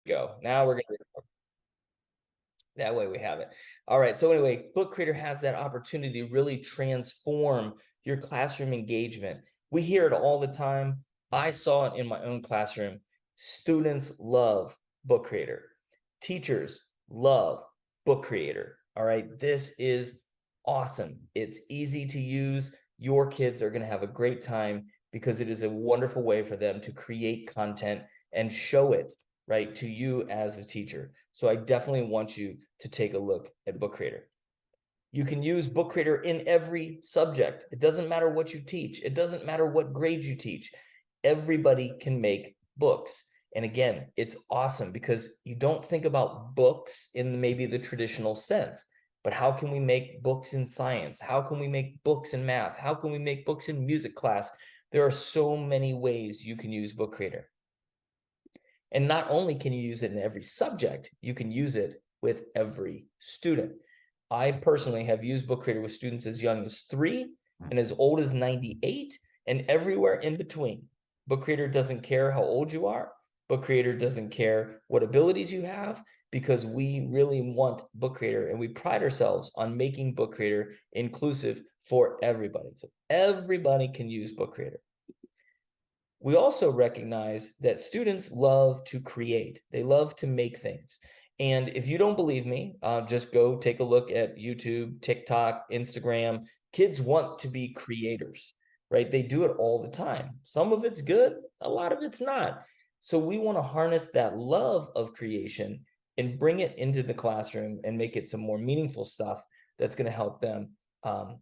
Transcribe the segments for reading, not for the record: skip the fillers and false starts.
go. Now we're going to, that way we have it. All right. So anyway, Book Creator has that opportunity to really transform your classroom engagement. We hear it all the time. I saw it in my own classroom. Students love Book Creator. Teachers love Book Creator. All right. This is awesome. It's easy to use. Your kids are going to have a great time because it is a wonderful way for them to create content and show it right to you as the teacher. So I definitely want you to take a look at Book Creator. You can use Book Creator in every subject. It doesn't matter what you teach. It doesn't matter what grade you teach. Everybody can make books. And again, it's awesome because you don't think about books in maybe the traditional sense, but how can we make books in science? How can we make books in math? How can we make books in music class? There are so many ways you can use Book Creator. And not only can you use it in every subject, you can use it with every student. I personally have used Book Creator with students as young as 3 and as old as 98 and everywhere in between. Book Creator doesn't care how old you are. Book Creator doesn't care what abilities you have, because we really want Book Creator and we pride ourselves on making Book Creator inclusive for everybody. So everybody can use Book Creator. We also recognize that students love to create. They love to make things. And if you don't believe me, just go take a look at YouTube, TikTok, Instagram. Kids want to be creators, right? They do it all the time. Some of it's good, a lot of it's not. So we want to harness that love of creation and bring it into the classroom and make it some more meaningful stuff that's going to help them,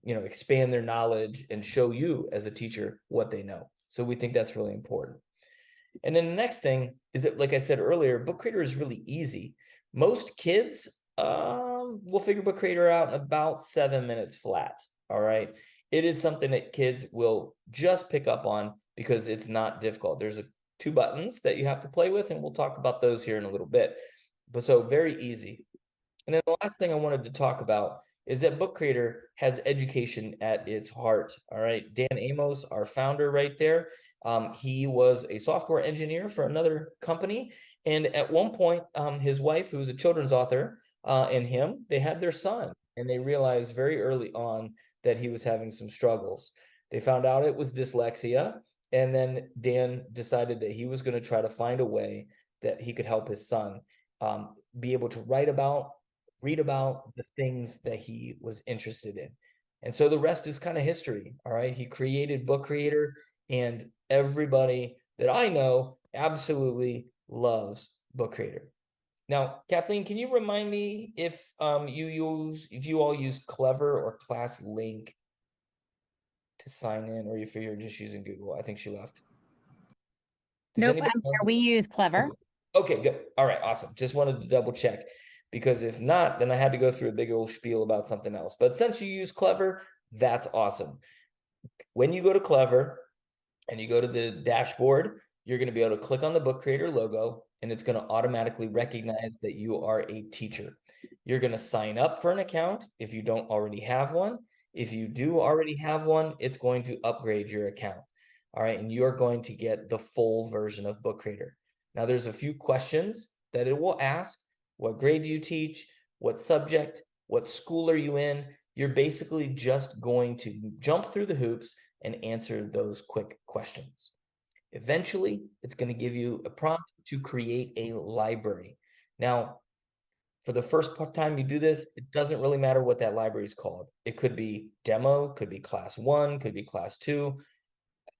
expand their knowledge and show you as a teacher what they know. So we think that's really important. And then the next thing is that, like I said earlier, Book Creator is really easy. Most kids will figure Book Creator out in about 7 minutes flat. All right. It is something that kids will just pick up on because it's not difficult. There's 2 buttons that you have to play with, and we'll talk about those here in a little bit. But so very easy. And then the last thing I wanted to talk about is that Book Creator has education at its heart. All right. Dan Amos, our founder right there, he was a software engineer for another company. And at one point, his wife, who was a children's author, and him, they had their son. And they realized very early on that he was having some struggles. They found out it was dyslexia. And then Dan decided that he was going to try to find a way that he could help his son be able to read about the things that he was interested in. And so the rest is kind of history. All right. He created Book Creator, and everybody that I know absolutely loves Book Creator. Now, Kathleen, can you remind me if you all use Clever or ClassLink to sign in, or if you're just using Google? I think she left. Does Nope, anybody I'm here. We use Clever. Okay, good. All right, awesome. Just wanted to double check, because if not, then I had to go through a big old spiel about something else. But since you use Clever, that's awesome. When you go to Clever and you go to the dashboard, you're going to be able to click on the Book Creator logo, and it's going to automatically recognize that you are a teacher. You're going to sign up for an account if you don't already have one. If you do already have one, it's going to upgrade your account. All right, and you're going to get the full version of Book Creator. Now, there's a few questions that it will ask. What grade do you teach? What subject? What school are you in? You're basically just going to jump through the hoops and answer those quick questions. Eventually, it's going to give you a prompt to create a library. Now, for the first time you do this, it doesn't really matter what that library is called. It could be demo, could be class 1, could be class 2.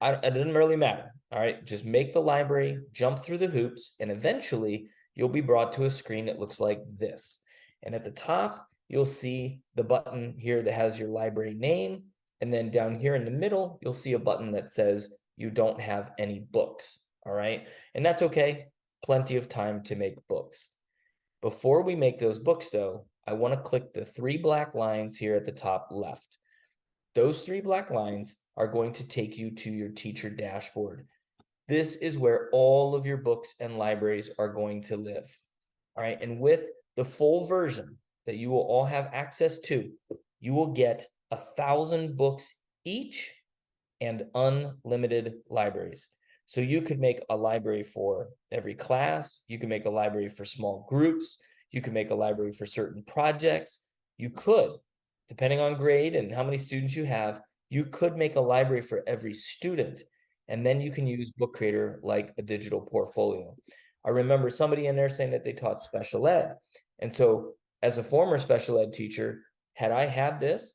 It doesn't really matter. All right, just make the library, jump through the hoops, and eventually you'll be brought to a screen that looks like this. And at the top, you'll see the button here that has your library name. And then down here in the middle, you'll see a button that says you don't have any books. All right, and that's okay. Plenty of time to make books. Before we make those books, though, I want to click the 3 black lines here at the top left. Those 3 black lines are going to take you to your teacher dashboard. This is where all of your books and libraries are going to live. All right. And with the full version that you will all have access to, you will get 1,000 books each and unlimited libraries. So you could make a library for every class. You can make a library for small groups. You can make a library for certain projects. You could, depending on grade and how many students you have, you could make a library for every student. And then you can use Book Creator like a digital portfolio. I remember somebody in there saying that they taught special ed. And so as a former special ed teacher, had I had this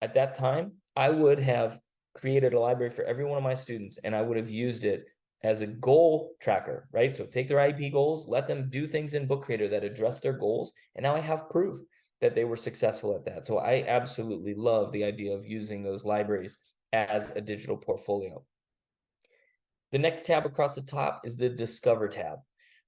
at that time, I would have created a library for every one of my students, and I would have used it as a goal tracker, right? So take their IEP goals, let them do things in Book Creator that address their goals, and now I have proof that they were successful at that. So I absolutely love the idea of using those libraries as a digital portfolio. The next tab across the top is the Discover tab.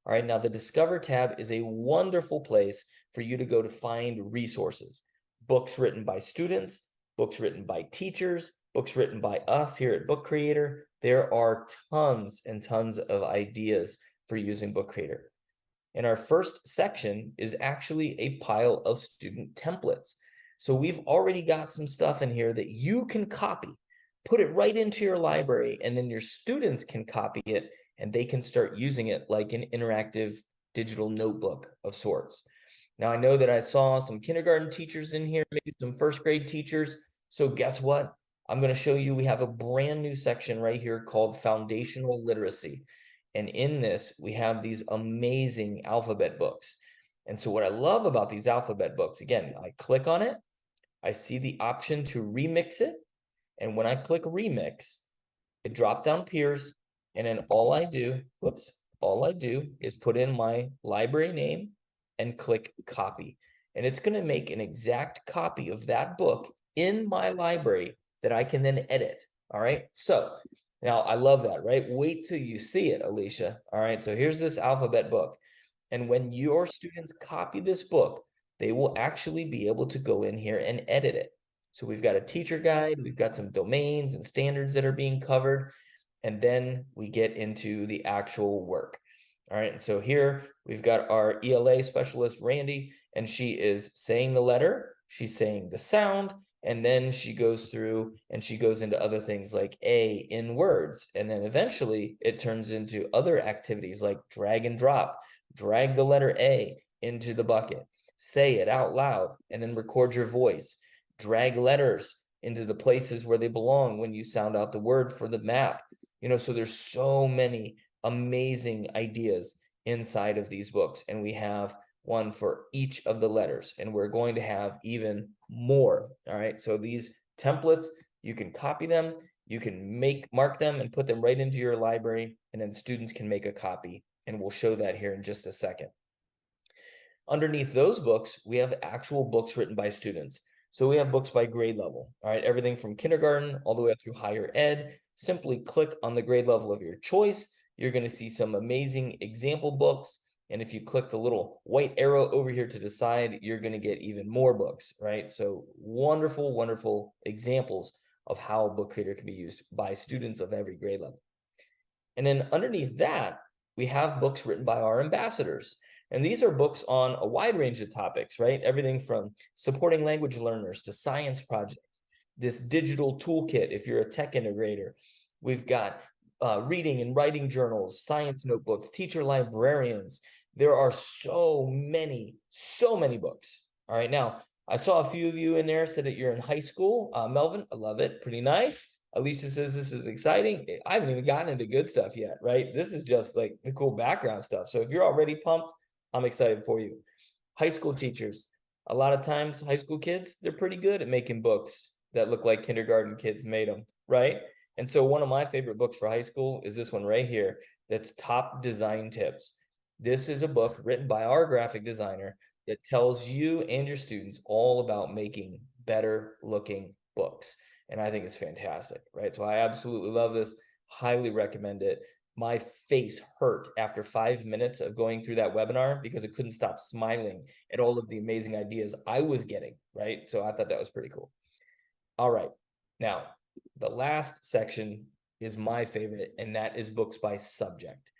All right, now the Discover tab is a wonderful place for you to go to find resources, books written by students, books written by teachers, books written by us here at Book Creator. There are tons and tons of ideas for using Book Creator. And our first section is actually a pile of student templates. So we've already got some stuff in here that you can copy, put it right into your library, and then your students can copy it and they can start using it like an interactive digital notebook of sorts. Now, I know that I saw some kindergarten teachers in here, maybe some first grade teachers. So guess what? I'm going to show you, we have a brand new section right here called Foundational Literacy. And in this, we have these amazing alphabet books. And so what I love about these alphabet books, again, I click on it, I see the option to remix it. And when I click remix, it drop down appears. And then all I do is put in my library name and click copy. And it's going to make an exact copy of that book in my library that I can then edit. All right. So now I love that, right? Wait till you see it, Alicia. All right. So here's this alphabet book. And when your students copy this book, they will actually be able to go in here and edit it. So we've got a teacher guide, we've got some domains and standards that are being covered, and then we get into the actual work. All right, so here we've got our ELA specialist, Randy, and she is saying the letter, she's saying the sound, and then she goes through and she goes into other things like A in words. And then eventually it turns into other activities like drag and drop, drag the letter A into the bucket, say it out loud, and then record your voice, drag letters into the places where they belong when you sound out the word for the map. You know, so there's so many amazing ideas inside of these books, and we have one for each of the letters, and we're going to have even more. All right, so these templates, you can copy them, you can mark them and put them right into your library, and then students can make a copy, and we'll show that here in just a second. Underneath those books, we have actual books written by students. So we have books by grade level, all right, everything from kindergarten all the way up through higher ed. Simply click on the grade level of your choice. You're going to see some amazing example books. And if you click the little white arrow over here to the side, you're going to get even more books, right? So wonderful, wonderful examples of how Book Creator can be used by students of every grade level. And then underneath that, we have books written by our ambassadors. And these are books on a wide range of topics, right? Everything from supporting language learners to science projects, this digital toolkit if you're a tech integrator. We've got reading and writing journals, science notebooks, teacher librarians. There are so many books. All right, now, I saw a few of you in there said that you're in high school. Melvin, I love it. Pretty nice. Alicia says this is exciting. I haven't even gotten into good stuff yet, right? This is just like the cool background stuff. So if you're already pumped, I'm excited for you. High school teachers, a lot of times high school kids, they're pretty good at making books that look like kindergarten kids made them, right? And so one of my favorite books for high school is this one right here. That's Top Design Tips. This is a book written by our graphic designer that tells you and your students all about making better looking books. And I think it's fantastic, right? So I absolutely love this, highly recommend it. My face hurt after 5 minutes of going through that webinar because I couldn't stop smiling at all of the amazing ideas I was getting, right? So I thought that was pretty cool. All right, now the last section is my favorite, and that is books by subject.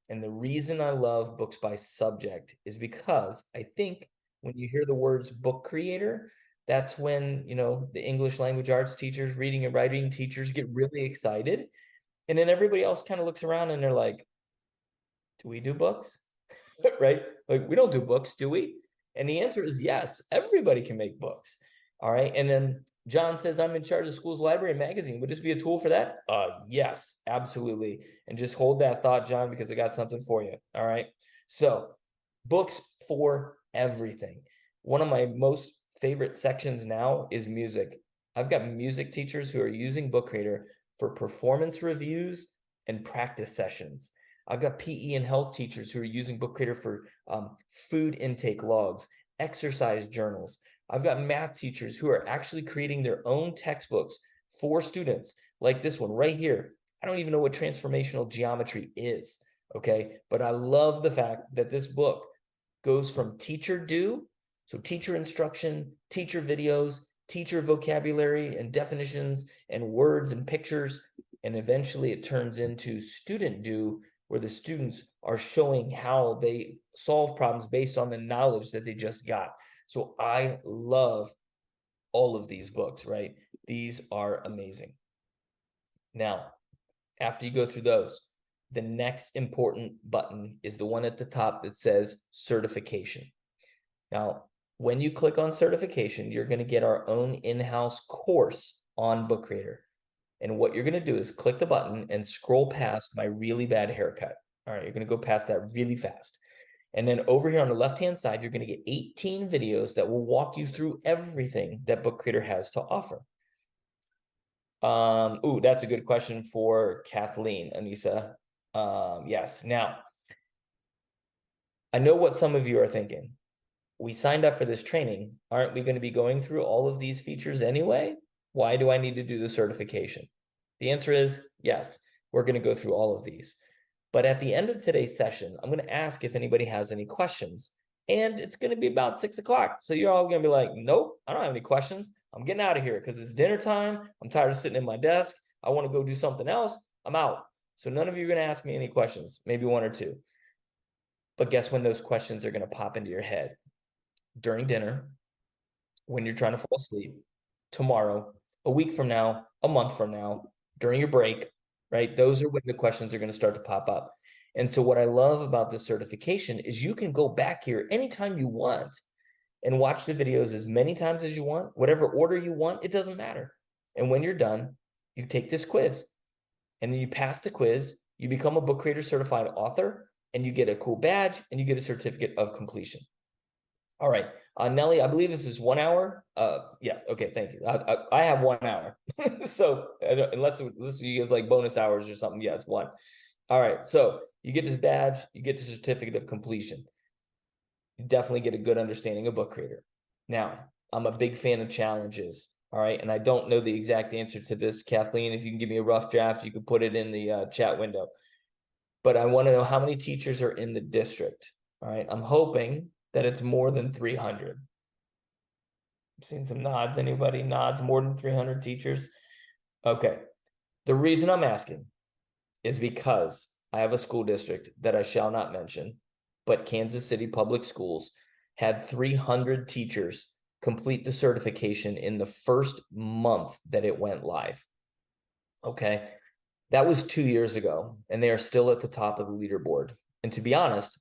And the reason I love books by subject is because I think when you hear the words book creator, that's when, you know, the English language arts teachers, reading and writing teachers get really excited. And then everybody else kind of looks around and they're like, do we do books? Right? Like, we don't do books, do we? And the answer is yes, everybody can make books. All right. And then John says, I'm in charge of school's library and magazine. Would this be a tool for that? Yes, absolutely. And just hold that thought, John, because I got something for you. All right. So, books for everything. One of my most favorite sections now is music. I've got music teachers who are using Book Creator for performance reviews and practice sessions. I've got PE and health teachers who are using Book Creator for food intake logs, exercise journals. I've got math teachers who are actually creating their own textbooks for students, like this one right here. I don't even know what transformational geometry is, okay? But I love the fact that this book goes from teacher do, so teacher instruction, teacher videos, teacher vocabulary and definitions and words and pictures, and eventually it turns into student do, where the students are showing how they solve problems based on the knowledge that they just got. So I love all of these books, right? These are amazing. Now, after you go through those, the next important button is the one at the top that says certification. Now, when you click on certification, you're going to get our own in-house course on Book Creator. And what you're going to do is click the button and scroll past my really bad haircut. All right, you're going to go past that really fast. And then over here on the left-hand side, you're going to get 18 videos that will walk you through everything that Book Creator has to offer. Ooh, that's a good question for Kathleen, Anissa. Yes. Now, I know what some of you are thinking. We signed up for this training. Aren't we going to be going through all of these features anyway? Why do I need to do the certification? The answer is yes, we're going to go through all of these. But at the end of today's session, I'm going to ask if anybody has any questions. And it's going to be about 6 o'clock. So you're all going to be like, nope, I don't have any questions. I'm getting out of here because it's dinner time. I'm tired of sitting in my desk. I want to go do something else. I'm out. So none of you are going to ask me any questions, maybe one or two. But guess when those questions are going to pop into your head? During dinner, when you're trying to fall asleep, tomorrow, a week from now, a month from now, during your break, right? Those are when the questions are going to start to pop up. And so what I love about this certification is you can go back here anytime you want and watch the videos as many times as you want, whatever order you want, it doesn't matter. And when you're done, you take this quiz and then you pass the quiz, you become a Book Creator certified author, and you get a cool badge and you get a certificate of completion. All right, Nelly, I believe this is 1 hour. Yes, okay, thank you. I have 1 hour, so unless you get like bonus hours or something, yeah, it's one. All right, so you get this badge, you get the certificate of completion. You definitely get a good understanding of Book Creator. Now, I'm a big fan of challenges. All right, and I don't know the exact answer to this, Kathleen. If you can give me a rough draft, you can put it in the chat window. But I want to know how many teachers are in the district. All right, I'm hoping that it's more than 300. I've seen some nods. Anybody nods? More than 300 teachers? Okay. The reason I'm asking is because I have a school district that I shall not mention, but Kansas City Public Schools had 300 teachers complete the certification in the first month that it went live. Okay. That was 2 years ago, and they are still at the top of the leaderboard. And to be honest,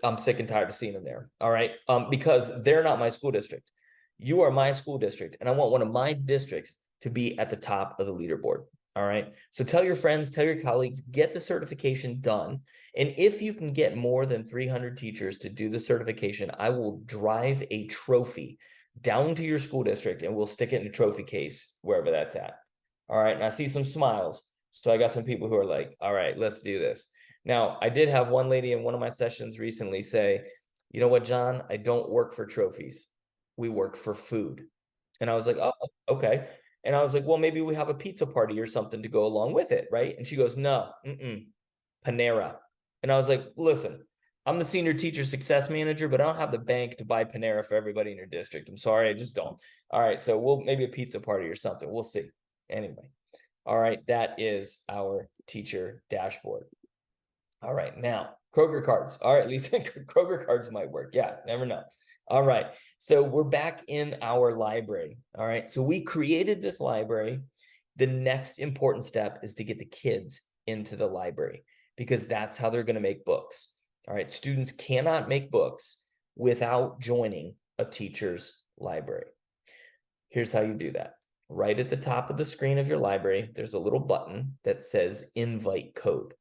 I'm sick and tired of seeing them there. All right. Because they're not my school district. You are my school district, and I want one of my districts to be at the top of the leaderboard. All right. So tell your friends, tell your colleagues, get the certification done. And if you can get more than 300 teachers to do the certification, I will drive a trophy down to your school district and we'll stick it in a trophy case wherever that's at. All right. And I see some smiles. So I got some people who are like, all right, let's do this. Now, I did have one lady in one of my sessions recently say, you know what, John, I don't work for trophies. We work for food. And I was like, oh, okay. And I was like, well, maybe we have a pizza party or something to go along with it, right? And she goes, no, Panera. And I was like, listen, I'm the senior teacher success manager, but I don't have the bank to buy Panera for everybody in your district. I'm sorry, I just don't. All right, so we'll maybe a pizza party or something. We'll see. Anyway. All right, that is our teacher dashboard. All right, now Kroger cards. All right, Lisa, Kroger cards might work. Yeah, never know. All right, so we're back in our library. All right, so we created this library The next important step is to get the kids into the library, because that's how they're going to make books. All right, students cannot make books without joining a teacher's library. Here's how you do that. Right at the top of the screen of your library, there's a little button that says invite code.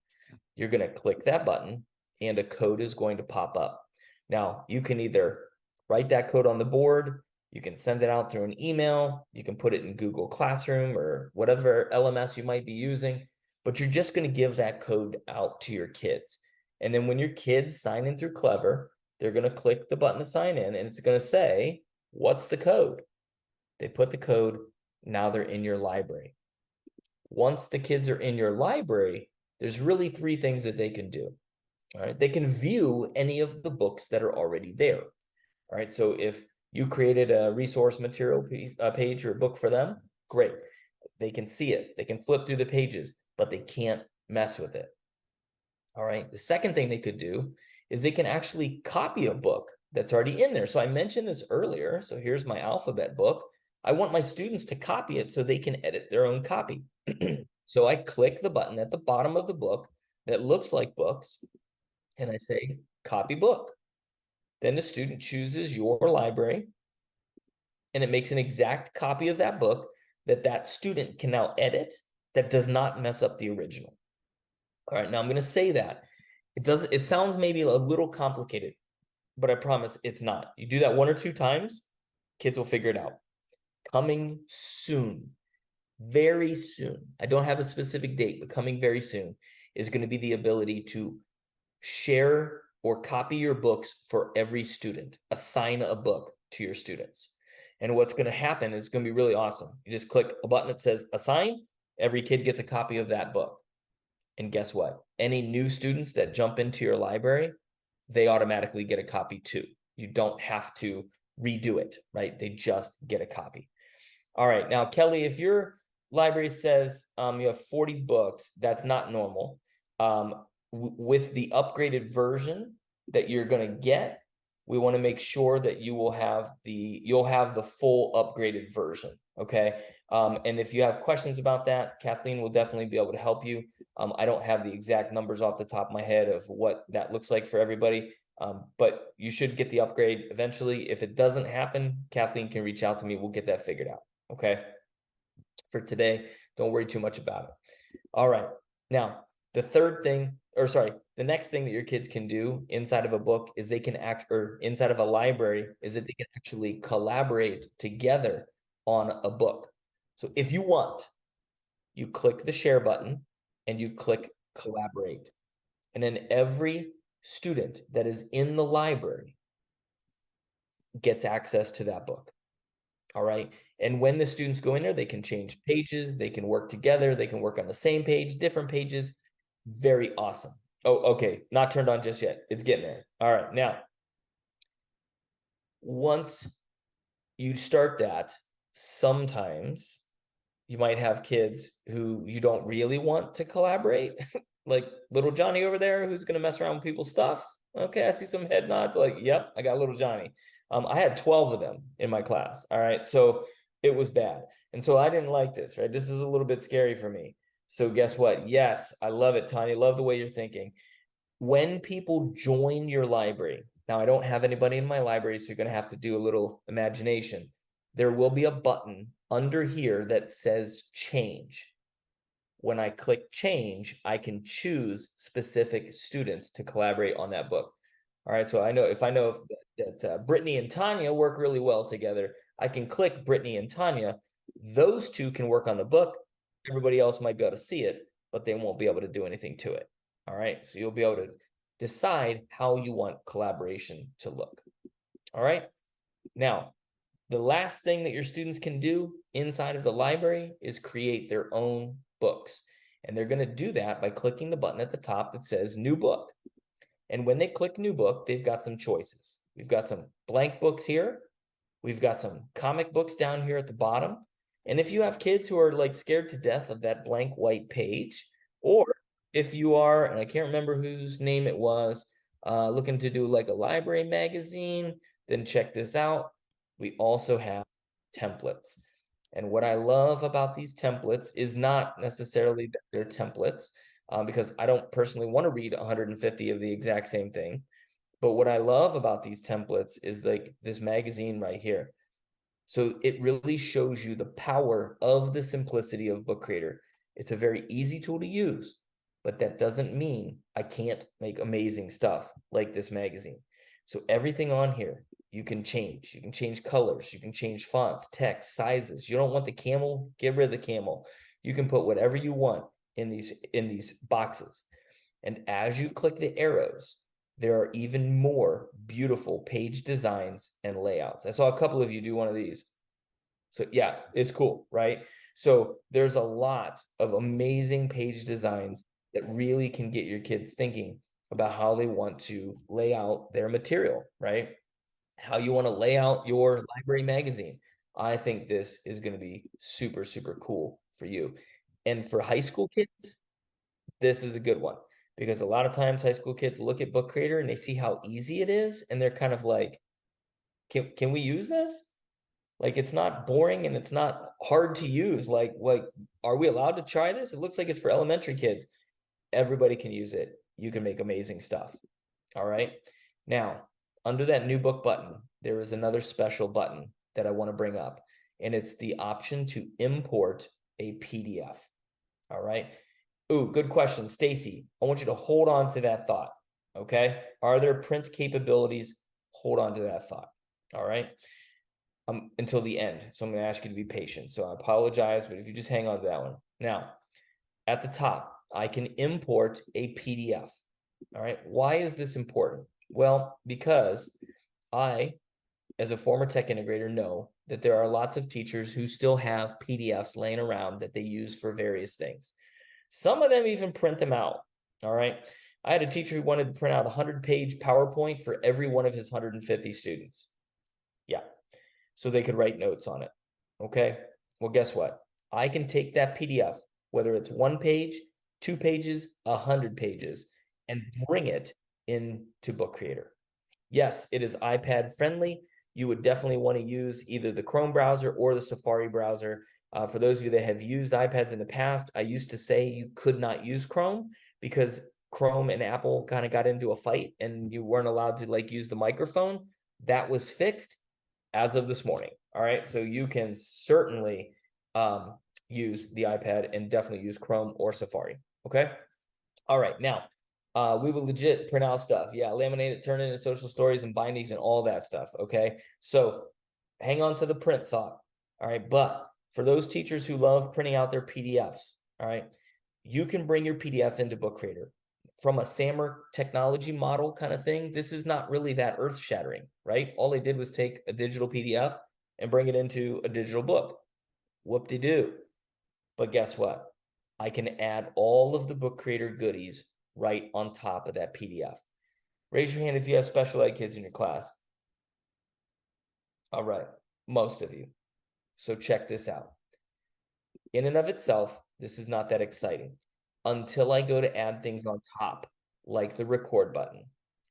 You're going to click that button and a code is going to pop up. Now, you can either write that code on the board, you can send it out through an email, you can put it in Google Classroom or whatever LMS you might be using, but you're just going to give that code out to your kids. And then when your kids sign in through Clever, they're going to click the button to sign in and it's going to say, what's the code? They put the code, now they're in your library. Once the kids are in your library, there's really 3 things that they can do. All right, they can view any of the books that are already there. All right, so if you created a resource material page or a book for them, great. They can see it, they can flip through the pages, but they can't mess with it. All right, the second thing they could do is they can actually copy a book that's already in there. So I mentioned this earlier. So here's my alphabet book. I want my students to copy it so they can edit their own copy. So I click the button at the bottom of the book that looks like books, and I say, copy book. Then the student chooses your library, and it makes an exact copy of that book that that student can now edit that does not mess up the original. All right, now I'm going to say that. It sounds maybe a little complicated, but I promise it's not. You do that 1 or 2 times, kids will figure it out. Coming soon, very soon. I don't have a specific date, but coming very soon is going to be the ability to share or copy your books for every student. Assign a book to your students. And what's going to happen is going to be really awesome. You just click a button that says assign. Every kid gets a copy of that book. And guess what? Any new students that jump into your library, they automatically get a copy too. You don't have to redo it, right? They just get a copy. All right. Now, Kelly, if your library says you have 40 books, that's not normal. With the upgraded version that you're going to get, we want to make sure that you'll have the full upgraded version. Okay. And if you have questions about that, Kathleen will definitely be able to help you. I don't have the exact numbers off the top of my head of what that looks like for everybody. But you should get the upgrade eventually. If it doesn't happen, Kathleen can reach out to me. We'll get that figured out. Okay. For today, don't worry too much about it. All right. Now, the next thing that your kids can do inside of a book is they can inside of a library is that they can actually collaborate together on a book. So if you want, you click the share button and you click collaborate. And then every student that is in the library gets access to that book. All right. And when the students go in there, they can change pages, they can work together, they can work on the same page, different pages. Very awesome. Oh, okay. Not turned on just yet. It's getting there. All right. Now, once you start that, sometimes you might have kids who you don't really want to collaborate, like little Johnny over there who's going to mess around with people's stuff. Okay, I see some head nods like, yep, I got little Johnny. I had 12 of them in my class. All right, so it was bad. And so I didn't like this, right? This is a little bit scary for me. So guess what? Yes, I love it, Tanya. Love the way you're thinking. When people join your library, now I don't have anybody in my library, so you're going to have to do a little imagination. There will be a button under here that says change. When I click change, I can choose specific students to collaborate on that book. All right, so if I know that Brittany and Tanya work really well together, I can click Brittany and Tanya. Those two can work on the book. Everybody else might be able to see it, but they won't be able to do anything to it. All right, so you'll be able to decide how you want collaboration to look. All right, now, the last thing that your students can do inside of the library is create their own books. And they're going to do that by clicking the button at the top that says new book. And when they click new book, they've got some choices. We've got some blank books here. We've got some comic books down here at the bottom. And if you have kids who are like scared to death of that blank white page, or if you are, and I can't remember whose name it was, looking to do like a library magazine, then check this out. We also have templates. And what I love about these templates is not necessarily that they're templates, because I don't personally want to read 150 of the exact same thing. But what I love about these templates is like this magazine right here. So it really shows you the power of the simplicity of Book Creator. It's a very easy tool to use, but that doesn't mean I can't make amazing stuff like this magazine. So everything on here, you can change. You can change colors. You can change fonts, text, sizes. You don't want the camel, get rid of the camel. You can put whatever you want in these boxes. And as you click the arrows, there are even more beautiful page designs and layouts. I saw a couple of you do one of these. So yeah, it's cool, right? So there's a lot of amazing page designs that really can get your kids thinking about how they want to lay out their material, right? How you want to lay out your library magazine. I think this is going to be super, super cool for you. And for high school kids, this is a good one, because a lot of times high school kids look at Book Creator and they see how easy it is, and they're kind of like, can we use this? Like, it's not boring and it's not hard to use. Like, are we allowed to try this? It looks like it's for elementary kids. Everybody can use it. You can make amazing stuff. All right. Now, under that new book button, there is another special button that I want to bring up, and it's the option to import a PDF. All right. Ooh, good question, Stacy. I want you to hold on to that thought. Okay. Are there print capabilities? Hold on to that thought. All right. Until the end. So I'm going to ask you to be patient. So I apologize, but if you just hang on to that one. Now, at the top, I can import a PDF. All right. Why is this important? Well, because I, as a former tech integrator, know that there are lots of teachers who still have PDFs laying around that they use for various things. Some of them even print them out. All right. I had a teacher who wanted to print out a 100-page PowerPoint for every one of his 150 students. Yeah. So they could write notes on it. Okay. Well, guess what? I can take that PDF, whether it's 1 page, 2 pages, 100 pages, and bring it into Book Creator. Yes, it is iPad friendly. You would definitely want to use either the Chrome browser or the Safari browser. For those of you that have used iPads in the past, I used to say you could not use Chrome because Chrome and Apple kind of got into a fight and you weren't allowed to like use the microphone. That was fixed as of this morning. All right. So you can certainly use the iPad and definitely use Chrome or Safari. Okay. All right. Now, we will legit print out stuff. Yeah. Laminate it, turn it into social stories and bindings and all that stuff. Okay. So hang on to the print thought. All right. But for those teachers who love printing out their PDFs, all right, you can bring your PDF into Book Creator. From a SAMR technology model kind of thing, this is not really that earth shattering, right? All they did was take a digital PDF and bring it into a digital book. Whoop-de-doo. But guess what? I can add all of the Book Creator goodies right on top of that PDF. Raise your hand if you have special ed kids in your class. All right, most of you. So check this out. In and of itself, this is not that exciting until I go to add things on top, like the record button.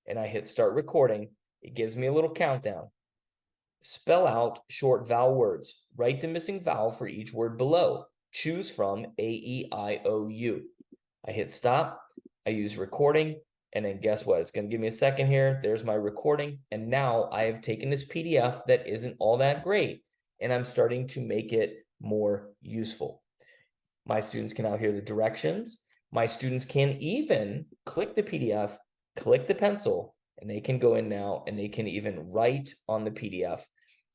And I hit start recording. It gives me a little countdown. Spell out short vowel words. Write the missing vowel for each word below. Choose from A, E, I, O, U. I hit stop. I use recording. And then guess what? It's going to give me a second here. There's my recording. And now I have taken this PDF that isn't all that great, and I'm starting to make it more useful. My students can now hear the directions. My students can even click the PDF, click the pencil, and they can go in now and they can even write on the PDF.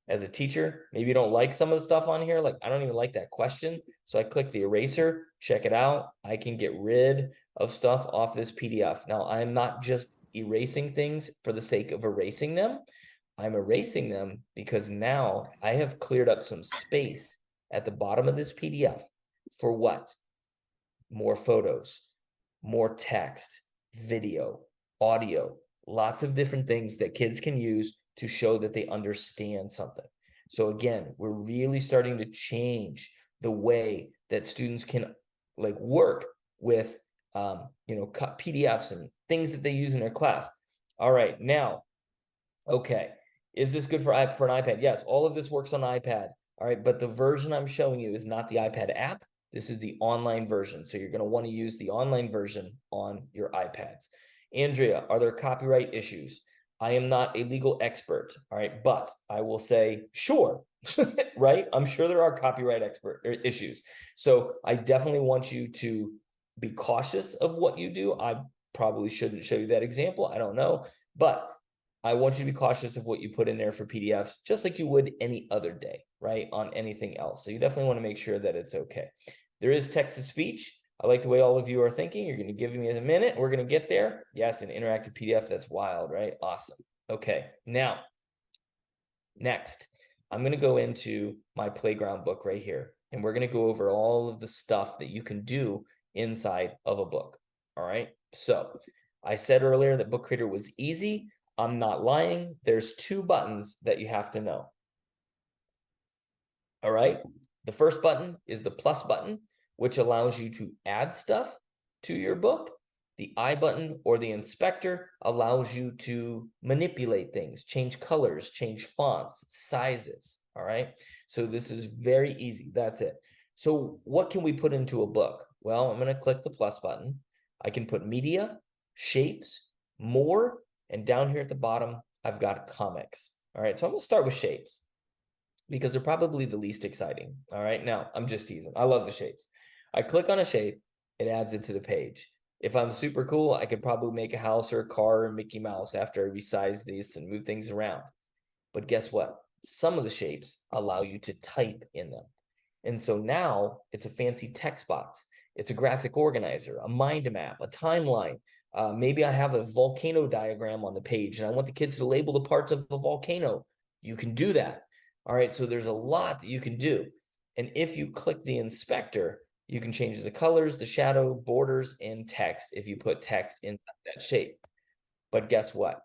As a teacher, maybe you don't like some of the stuff on here. Like, I don't even like that question. So I click the eraser, check it out. I can get rid of stuff off this PDF. Now, I'm not just erasing things for the sake of erasing them. I'm erasing them because now I have cleared up some space at the bottom of this PDF for what? More photos, more text, video, audio, lots of different things that kids can use to show that they understand something. So again, we're really starting to change the way that students can like work with PDFs and things that they use in their class. All right, now, okay, is this good for an iPad? Yes, all of this works on iPad. All right, but the version I'm showing you is not the iPad app. This is the online version. So you're going to want to use the online version on your iPads. Andrea, are there copyright issues? I am not a legal expert, all right, but I will say, sure, right? I'm sure there are copyright issues. So I definitely want you to be cautious of what you do. I probably shouldn't show you that example. I don't know, but I want you to be cautious of what you put in there for PDFs, just like you would any other day, right? On anything else. So you definitely want to make sure that it's okay. There is text to speech. I like the way all of you are thinking. You're going to give me a minute. We're going to get there. Yes, an interactive PDF. That's wild, right? Awesome. Okay. Now, next, I'm going to go into my playground book right here. And we're going to go over all of the stuff that you can do inside of a book. All right. So I said earlier that Book Creator was easy. I'm not lying. There's 2 buttons that you have to know. All right. The first button is the plus button, which allows you to add stuff to your book. The I button or the inspector allows you to manipulate things, change colors, change fonts, sizes. All right. So this is very easy. That's it. So what can we put into a book? Well, I'm going to click the plus button. I can put media, shapes, more, and down here at the bottom, I've got comics. All right. So I'm going to start with shapes, because they're probably the least exciting. All right. Now, I'm just teasing. I love the shapes. I click on a shape, it adds it to the page. If I'm super cool, I could probably make a house or a car or Mickey Mouse after I resize these and move things around. But guess what? Some of the shapes allow you to type in them. And so now it's a fancy text box. It's a graphic organizer, a mind map, a timeline. Maybe I have a volcano diagram on the page and I want the kids to label the parts of the volcano. You can do that. All right, so there's a lot that you can do. And if you click the inspector, you can change the colors, the shadow, borders, and text if you put text inside that shape. But guess what?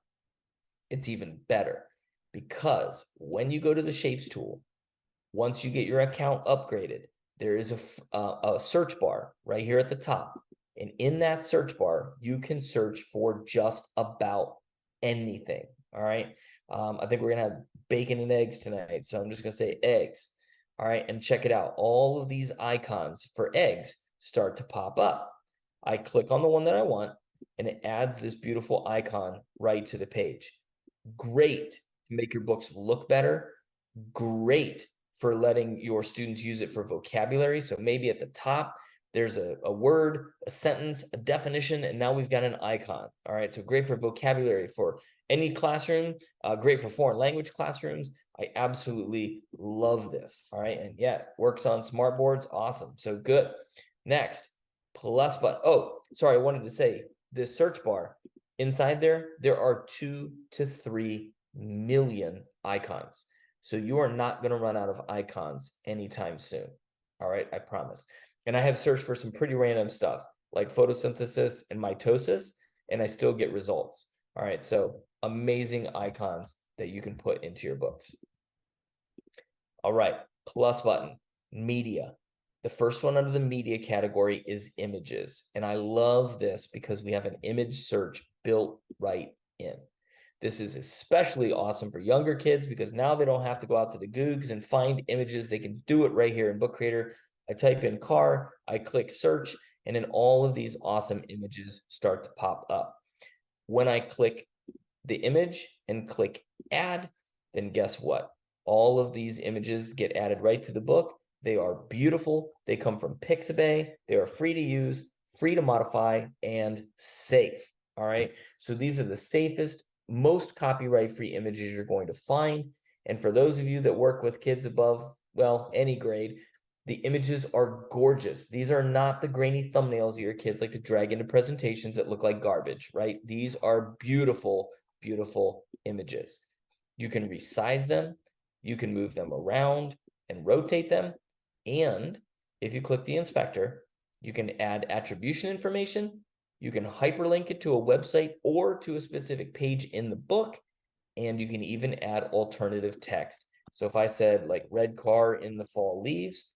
It's even better, because when you go to the Shapes tool, once you get your account upgraded, there is a search bar right here at the top. And in that search bar, you can search for just about anything. All right. I think we're going to have bacon and eggs tonight. So I'm just going to say eggs. All right. And check it out. All of these icons for eggs start to pop up. I click on the one that I want, and it adds this beautiful icon right to the page. Great to make your books look better. Great for letting your students use it for vocabulary. So maybe at the top, there's a word, a sentence, a definition, and now we've got an icon. All right, so great for vocabulary for any classroom, great for foreign language classrooms. I absolutely love this. All right, and yeah, works on smart boards. Awesome, so good. Next, plus button. Oh, sorry, I wanted to say this search bar. Inside there are 2 to 3 million icons. So you are not going to run out of icons anytime soon. All right, I promise. And I have searched for some pretty random stuff like photosynthesis and mitosis, and I still get results. All right, so amazing icons that you can put into your books. All right, plus button, media. The first one under the media category is images. And I love this because we have an image search built right in. This is especially awesome for younger kids because now they don't have to go out to the Googs and find images. They can do it right here in Book Creator. I type in car, I click search, and then all of these awesome images start to pop up. When I click the image and click add, then guess what? All of these images get added right to the book. They are beautiful. They come from Pixabay. They are free to use, free to modify, and safe. All right. So these are the safest, most copyright-free images you're going to find. And for those of you that work with kids above, well, any grade, the images are gorgeous. These are not the grainy thumbnails that your kids like to drag into presentations that look like garbage, right? These are beautiful, beautiful images. You can resize them. You can move them around and rotate them. And if you click the inspector, you can add attribution information. You can hyperlink it to a website or to a specific page in the book. And you can even add alternative text. So if I said like red car in the fall leaves,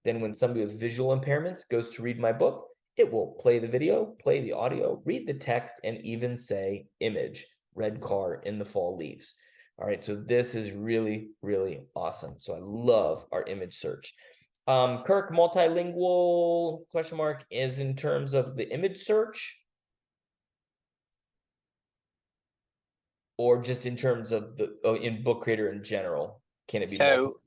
then when somebody with visual impairments goes to read my book, it will play the video, play the audio, read the text, and even say image, red car in the fall leaves. All right, so this is really, really awesome. So I love our image search. Kirk, multilingual question mark is in terms of the image search, or just in terms of the in Book Creator in general? Can it be multiple?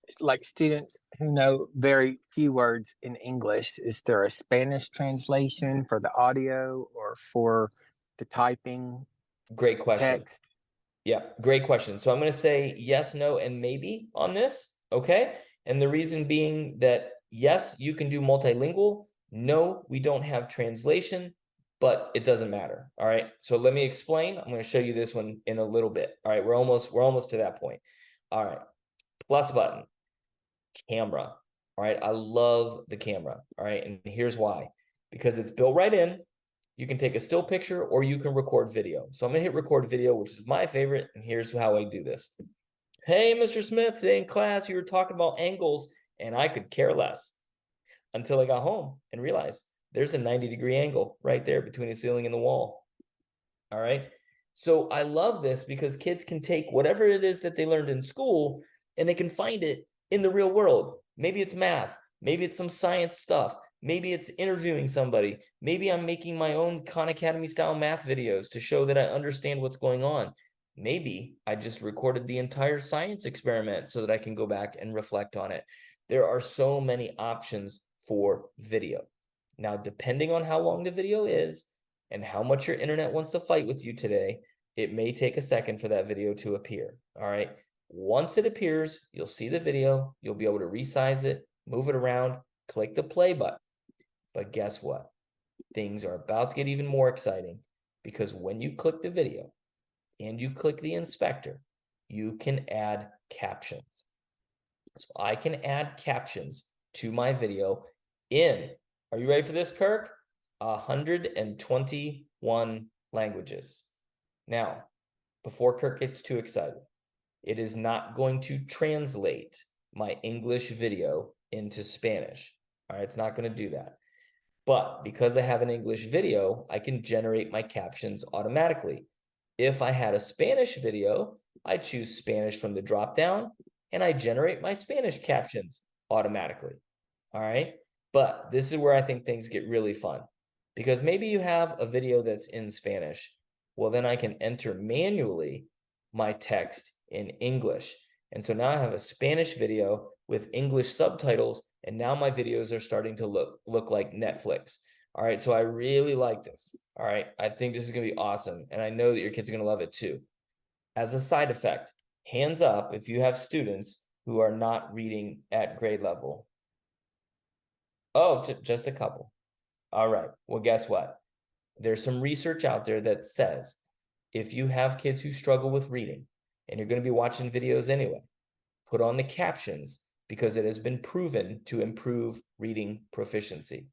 So, like students who know very few words in English, is there a Spanish translation for the audio or for the typing Great question. text? Yeah, great question. So I'm going to say yes, no, and maybe on this. Okay. And the reason being that yes, you can do multilingual. No, we don't have translation, but it doesn't matter. All right. So let me explain. I'm going to show you this one in a little bit. All right. We're almost to that point. All right. Plus button, camera. All right. I love the camera. All right. And here's why. Because it's built right in. You can take a still picture or you can record video. So I'm gonna hit record video, which is my favorite. And here's how I do this. Hey, Mr. Smith, today in class, you were talking about angles and I could care less until I got home and realized there's a 90-degree angle right there between the ceiling and the wall. All right. So I love this because kids can take whatever it is that they learned in school and they can find it in the real world. Maybe it's math. Maybe it's some science stuff. Maybe it's interviewing somebody. Maybe I'm making my own Khan Academy style math videos to show that I understand what's going on. Maybe I just recorded the entire science experiment so that I can go back and reflect on it. There are so many options for video. Now, depending on how long the video is and how much your internet wants to fight with you today, it may take a second for that video to appear. All right. Once it appears, you'll see the video. You'll be able to resize it, move it around, click the play button. But guess what? Things are about to get even more exciting because when you click the video and you click the inspector, you can add captions. So I can add captions to my video in, are you ready for this, Kirk? 121 languages. Now, before Kirk gets too excited, it is not going to translate my English video into Spanish. All right, it's not going to do that. But because I have an English video, I can generate my captions automatically. If I had a Spanish video, I choose Spanish from the dropdown and I generate my Spanish captions automatically. All right. But this is where I think things get really fun because maybe you have a video that's in Spanish. Well, then I can enter manually my text in English. And so now I have a Spanish video with English subtitles, and now my videos are starting to look like Netflix. All right, so I really like this. All right, I think this is gonna be awesome, and I know that your kids are gonna love it too. As a side effect, hands up if you have students who are not reading at grade level. Oh, just a couple. All right, well, guess what? There's some research out there that says if you have kids who struggle with reading and you're going to be watching videos anyway, put on the captions because it has been proven to improve reading proficiency.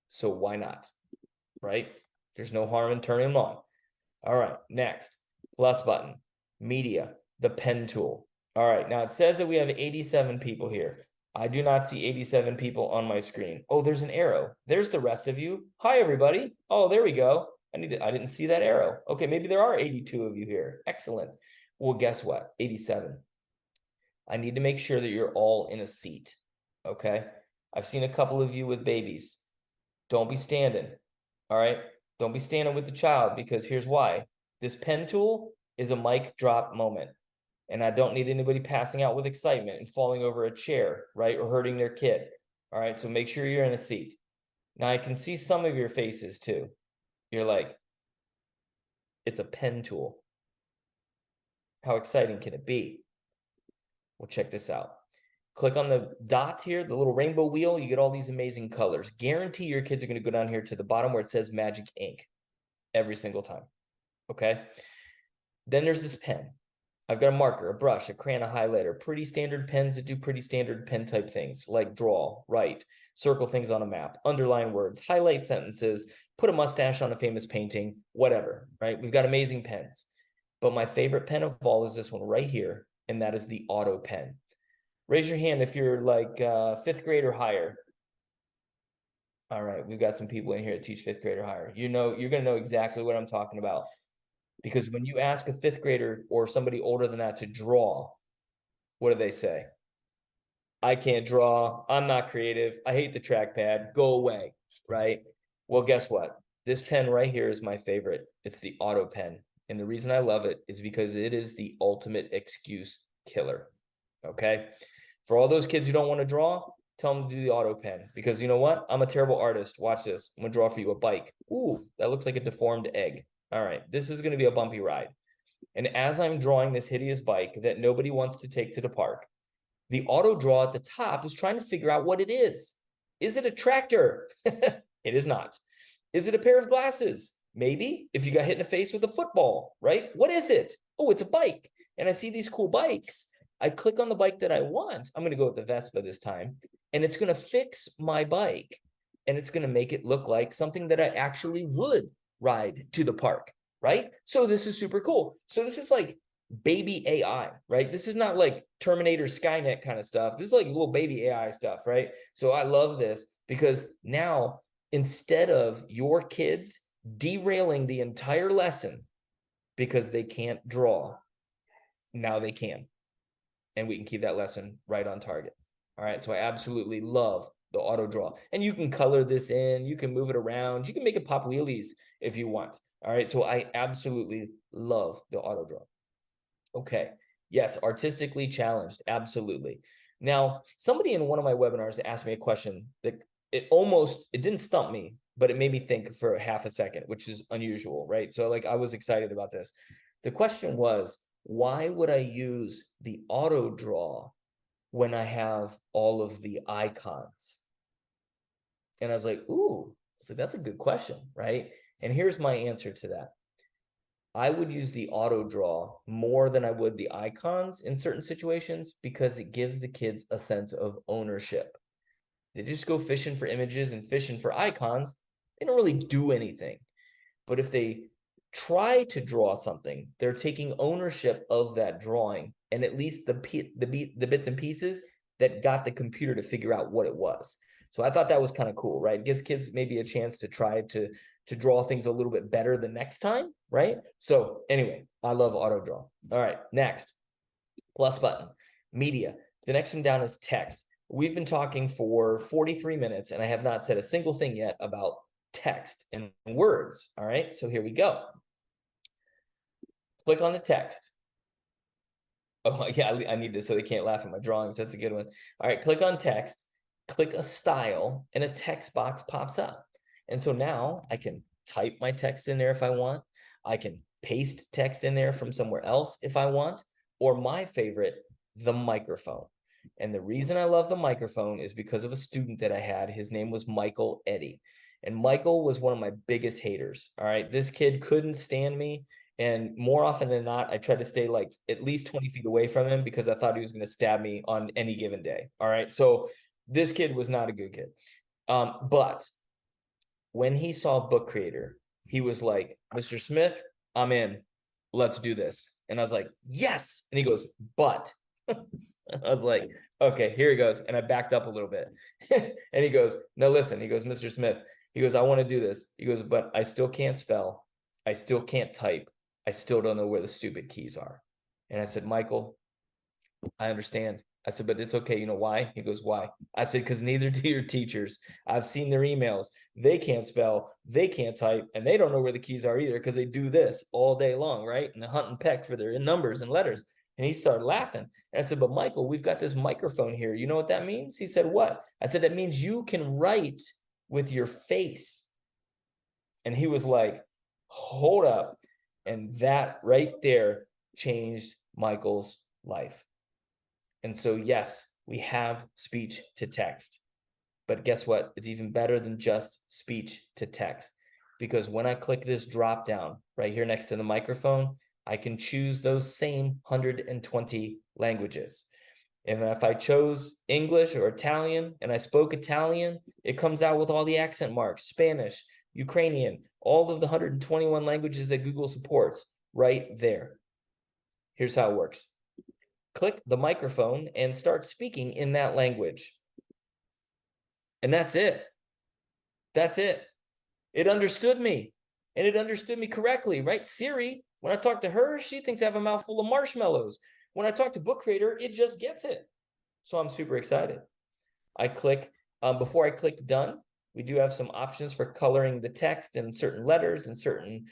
So why not? Right? There's no harm in turning them on. All right, next, plus button, media, the pen tool. All right, now it says that we have 87 people here. I do not see 87 people on my screen. Oh, there's an arrow. There's the rest of you. Hi, everybody. Oh, there we go. I didn't see that arrow. Okay, maybe there are 82 of you here. Excellent. Well, guess what? 87. I need to make sure that you're all in a seat. Okay. I've seen a couple of you with babies. Don't be standing. All right. Don't be standing with the child because here's why. This pen tool is a mic drop moment. And I don't need anybody passing out with excitement and falling over a chair, right? Or hurting their kid. All right. So make sure you're in a seat. Now I can see some of your faces too. You're like, it's a pen tool. How exciting can it be? Well, check this out. Click on the dot here, the little rainbow wheel. You get all these amazing colors. Guarantee your kids are going to go down here to the bottom where it says Magic Ink every single time. Okay. Then there's this pen. I've got a marker, a brush, a crayon, a highlighter, pretty standard pens that do pretty standard pen type things like draw, write, circle things on a map, underline words, highlight sentences, put a mustache on a famous painting, whatever, right? We've got amazing pens. But my favorite pen of all is this one right here, and that is the Auto Pen. Raise your hand if you're like 5th grade or higher. All right, we've got some people in here that teach 5th grade or higher. You know, you're going to know exactly what I'm talking about. Because when you ask a fifth grader or somebody older than that to draw, what do they say? I can't draw. I'm not creative. I hate the trackpad. Go away. Right. Well, guess what? This pen right here is my favorite. It's the Auto Pen. And the reason I love it is because it is the ultimate excuse killer. Okay. For all those kids who don't want to draw, tell them to do the Auto Pen, because you know what? I'm a terrible artist. Watch this. I'm going to draw for you a bike. Ooh, that looks like a deformed egg. All right. This is going to be a bumpy ride. And as I'm drawing this hideous bike that nobody wants to take to the park, the auto draw at the top is trying to figure out what it is. Is it a tractor? It is not. Is it a pair of glasses? Maybe, if you got hit in the face with a football, right? What is it? Oh, it's a bike. And I see these cool bikes. I click on the bike that I want. I'm going to go with the Vespa this time. And it's going to fix my bike. And it's going to make it look like something that I actually would ride to the park, right? So this is super cool. So this is like baby AI, right? This is not like Terminator Skynet kind of stuff. This is like little baby AI stuff, right? So I love this because now, instead of your kids derailing the entire lesson because they can't draw, now they can. And we can keep that lesson right on target. All right. So I absolutely love the auto draw. And you can color this in, you can move it around, you can make it pop wheelies if you want. All right. So I absolutely love the auto draw. Okay. Yes, artistically challenged. Absolutely. Now, somebody in one of my webinars asked me a question that it didn't stump me, but it made me think for half a second, which is unusual, right? So like I was excited about this. The question was, why would I use the auto draw when I have all of the icons? And I was like, ooh, so that's a good question, right? And here's my answer to that. I would use the auto draw more than I would the icons in certain situations because it gives the kids a sense of ownership. They just go fishing for images and fishing for icons. They don't really do anything. But if they try to draw something, they're taking ownership of that drawing and at least the bits and pieces that got the computer to figure out what it was. So I thought that was kind of cool, right? It gives kids maybe a chance to try to draw things a little bit better the next time, right? So anyway, I love auto draw. All right, next, plus button, media. The next one down is text. We've been talking for 43 minutes and I have not said a single thing yet about text and words. All right, so here we go. Click on the text. Oh yeah, I need this so they can't laugh at my drawings. That's a good one. All right, click on text, click a style, and a text box pops up. And so now I can type my text in there if I want. I can paste text in there from somewhere else if I want, or my favorite, the microphone. And the reason I love the microphone is because of a student that I had. His name was Michael Eddy. And Michael was one of my biggest haters. All right, this kid couldn't stand me. And more often than not, I tried to stay like at least 20 feet away from him because I thought he was going to stab me on any given day. All right. So this kid was not a good kid. But when he saw Book Creator, he was like, Mr. Smith, I'm in. Let's do this. And I was like, yes. And he goes, but I was like, okay, here he goes. And I backed up a little bit. And he goes, no, listen. He goes, Mr. Smith, he goes, I want to do this. He goes, but I still can't spell. I still can't type. I still don't know where the stupid keys are. And I said, Michael, I understand. I said, but it's okay. You know why? He goes, why? I said, because neither do your teachers. I've seen their emails. They can't spell, they can't type, and they don't know where the keys are either because they do this all day long, right? And they hunt and peck for their numbers and letters. And he started laughing. And I said, but Michael, we've got this microphone here. You know what that means? He said, what? I said, that means you can write with your face. And he was like, hold up. And that right there changed Michael's life. And so, yes, we have speech to text. But guess what? It's even better than just speech to text. Because when I click this drop down right here next to the microphone, I can choose those same 120 languages. And if I chose English or Italian and I spoke Italian, it comes out with all the accent marks, Spanish, Ukrainian, all of the 121 languages that Google supports right there. Here's how it works. Click the microphone and start speaking in that language. And that's it. That's it. It understood me. And it understood me correctly, right? Siri When I talk to her, she thinks I have a mouthful of marshmallows. When I talk to Book Creator, it just gets it. So I'm super excited. I click, before I click done, we do have some options for coloring the text and certain letters and certain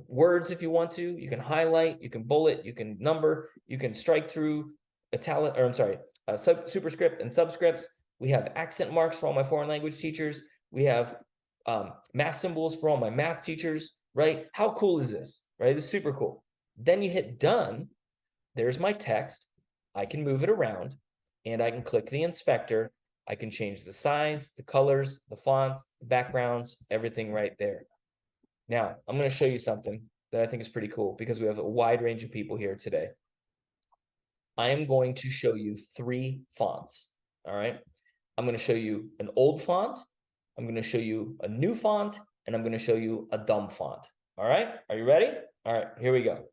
words if you want to. You can highlight, you can bullet, you can number, you can strike through italic, or I'm sorry, superscript and subscripts. We have accent marks for all my foreign language teachers. We have math symbols for all my math teachers, right? How cool is this, right? It's super cool. Then you hit done. There's my text. I can move it around and I can click the inspector. I can change the size, the colors, the fonts, the backgrounds, everything right there. Now, I'm going to show you something that I think is pretty cool because we have a wide range of people here today. I am going to show you 3 fonts, all right? I'm going to show you an old font, I'm going to show you a new font, and I'm going to show you a dumb font, all right? Are you ready? All right, here we go.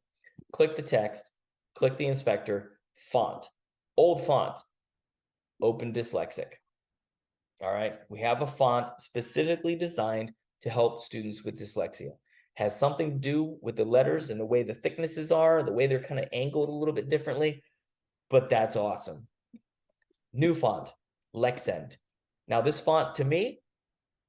Click the text, click the inspector, font, old font, Open Dyslexic. All right, we have a font specifically designed to help students with dyslexia. Has something to do with the letters and the way the thicknesses are, the way they're kind of angled a little bit differently, but that's awesome. New font, Lexend. Now this font to me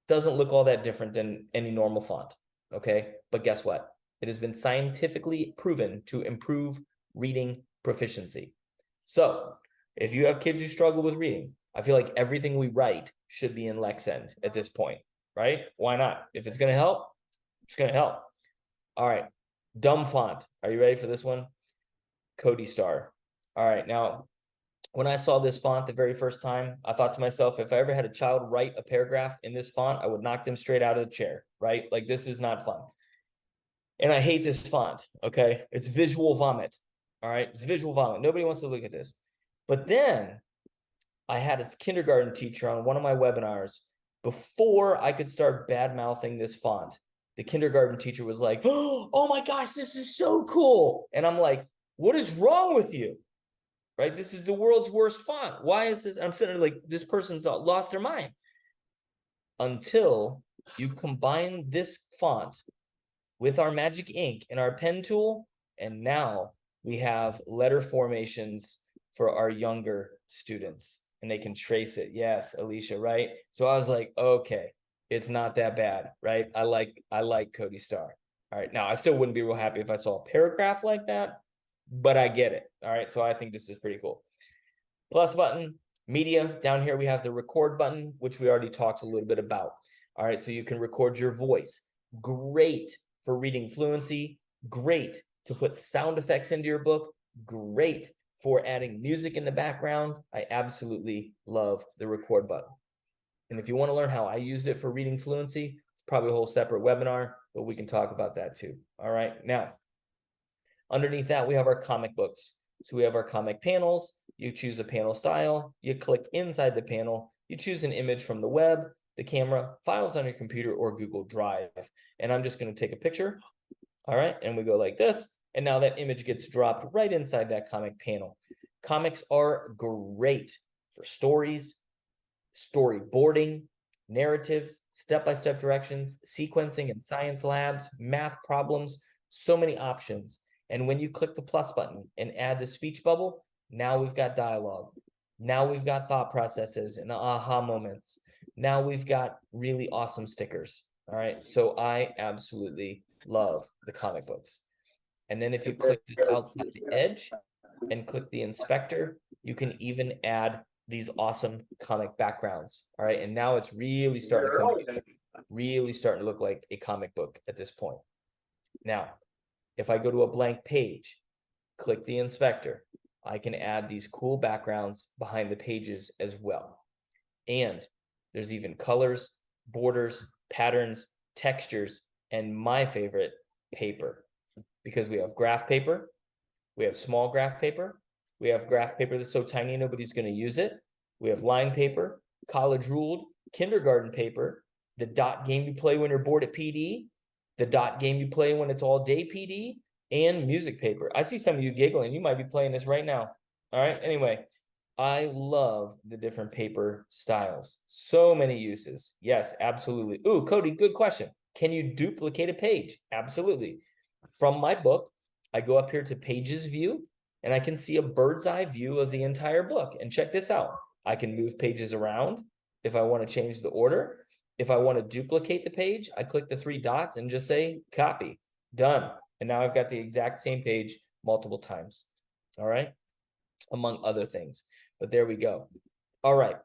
doesn't look all that different than any normal font, okay? But guess what? It has been scientifically proven to improve reading proficiency. So if you have kids who struggle with reading, I feel like everything we write should be in Lexend at this point, right? Why not? If it's going to help, it's going to help. All right. Dumb font. Are you ready for this one? Cody Star. All right. Now, when I saw this font the very first time, I thought to myself, if I ever had a child write a paragraph in this font, I would knock them straight out of the chair, right? Like, this is not fun. And I hate this font, okay? It's visual vomit, all right? It's visual vomit. Nobody wants to look at this. But then I had a kindergarten teacher on one of my webinars. Before I could start bad-mouthing this font, the kindergarten teacher was like, oh my gosh, this is so cool. And I'm like, what is wrong with you? Right? This is the world's worst font. Why is this? I'm feeling like this person's lost their mind. Until you combine this font with our magic ink and our pen tool, and now we have letter formations for our younger students, and they can trace it. Yes, Alicia, right? So I was like, okay, it's not that bad, right? I like Cody Star. All right, now I still wouldn't be real happy if I saw a paragraph like that, but I get it. All right, so I think this is pretty cool. Plus button, media. Down here we have the record button, which we already talked a little bit about. All right, so you can record your voice. Great for reading fluency. Great to put sound effects into your book. Great for adding music in the background. I absolutely love the record button. And if you want to learn how I used it for reading fluency, it's probably a whole separate webinar, but we can talk about that too. All right, now, underneath that, we have our comic books. So we have our comic panels. You choose a panel style. You click inside the panel. You choose an image from the web, the camera, files on your computer, or Google Drive. And I'm just going to take a picture. All right, and we go like this. And now that image gets dropped right inside that comic panel. Comics are great for stories, storyboarding, narratives, step-by-step directions, sequencing in science labs, math problems, so many options. And when you click the plus button and add the speech bubble, now we've got dialogue. Now we've got thought processes and aha moments. Now we've got really awesome stickers. All right, so I absolutely love the comic books. And then if you click this outside the edge and click the inspector, you can even add these awesome comic backgrounds. All right, and now it's really starting to come together, really starting to look like a comic book at this point. Now, if I go to a blank page, click the inspector, I can add these cool backgrounds behind the pages as well. And there's even colors, borders, patterns, textures, and my favorite, paper. Because we have graph paper, we have small graph paper, we have graph paper that's so tiny nobody's going to use it, we have line paper, college ruled, kindergarten paper, the dot game you play when you're bored at PD, the dot game you play when it's all day PD, and music paper. I see some of you giggling. You might be playing this right now. All right. Anyway, I love the different paper styles. So many uses. Yes, absolutely. Ooh, Cody, good question. Can you duplicate a page? Absolutely. From my book, I go up here to pages view, and I can see a bird's eye view of the entire book. And check this out. I can move pages around if I want to change the order. If I want to duplicate the page, I click the 3 dots and just say copy, done. And now I've got the exact same page multiple times. All right. Among other things, but there we go. All right.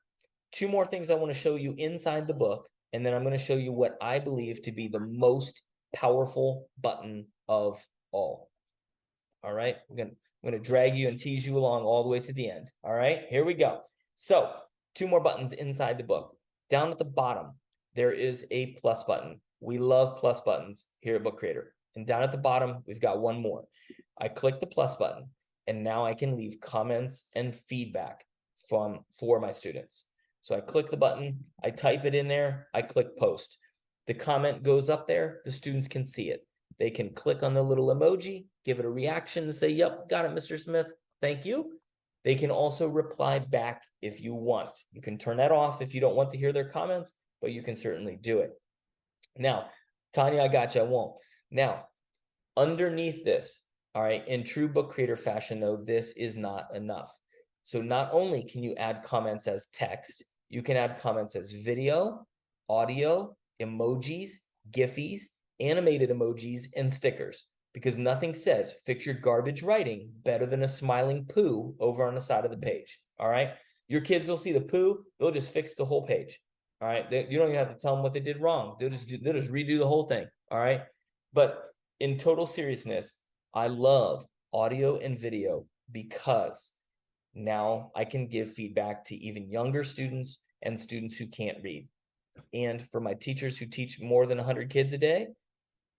2 more things I want to show you inside the book. And then I'm going to show you what I believe to be the most powerful button of all. All right. I'm going to drag you and tease you along all the way to the end. All right. Here we go. So 2 more buttons inside the book. Down at the bottom, there is a plus button. We love plus buttons here at Book Creator. And down at the bottom, we've got one more. I click the plus button, and now I can leave comments and feedback for my students. So I click the button, I type it in there, I click post. The comment goes up there, the students can see it. They can click on the little emoji, give it a reaction and say, yep, got it, Mr. Smith, thank you. They can also reply back if you want. You can turn that off if you don't want to hear their comments, but you can certainly do it. Now, Tanya, I got you, I won't. Now, underneath this, all right, in true Book Creator fashion, though, this is not enough. So not only can you add comments as text, you can add comments as video, audio, emojis, giffies, animated emojis, and stickers, because nothing says fix your garbage writing better than a smiling poo over on the side of the page. All right. Your kids will see the poo, they'll just fix the whole page. All right. You don't even have to tell them what they did wrong. They'll just redo the whole thing. All right. But in total seriousness, I love audio and video because now I can give feedback to even younger students and students who can't read. And for my teachers who teach more than 100 kids a day,